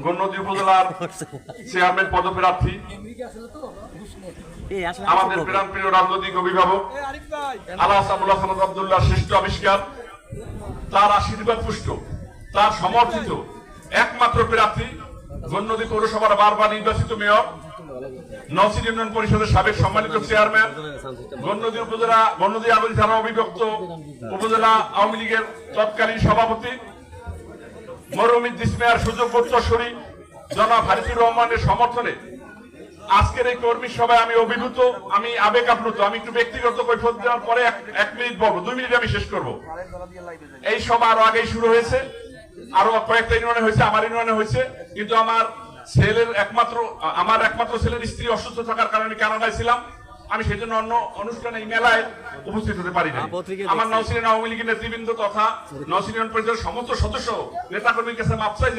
গণ্যদী উপজেলার চেয়ারম্যান পদপ্রার্থী, আমাদের প্রাণপ্রিয় রাজনৈতিক অভিভাবক আলহাজ আবুল হাসান আব্দুল্লাহ শ্রেষ্ঠ আবিষ্কার, তার আশীর্বাদ পুষ্ট, তার সমর্থিত একমাত্র প্রার্থী, গণ্যদী পৌরসভার বারবার নির্বাচিত মেয়র, নওশীর ইউনিয়ন পরিষদের সাবেক সম্মানিত চেয়ারম্যান, গণ্যদী উপজেলা গণ্যদী আগুন থানা অবিভক্ত উপজেলা আওয়ামী লীগের তৎকালীন সভাপতি, মরহুম ইদ্রিস মিয়ার সুযোগ্য উত্তরসূরি জনাব হারিসুর রহমানের সমর্থনে আজকের এই কর্মী সভায় আমি অভিভূত, আমি আবেগ আপ্লুত। আমি একটু ব্যক্তিগত কৈফিয়ত দেওয়ার পরে 1 মিনিট বলবো, 2 মিনিট আমি শেষ করব। এই সভা আরো আগেই শুরু হয়েছে, আরো কয়েকটা ইউনিয়নে হয়েছে, আমার ইউনিয়নে হয়েছে, কিন্তু আমার একমাত্র ছেলের স্ত্রী অসুস্থ থাকার কারণে কানাডায় ছিলাম, আমি সেই জন্য অন্য অনুষ্ঠানে এই মেলায় উপস্থিত হতে পারি না। আমার নওশীর আওয়ামী লীগের নেতৃবৃন্দ তথা নওশীর ইউনিয়ন পরিষদের সমস্ত সদস্য নেতাকর্মীর কাছে মাপ চাই।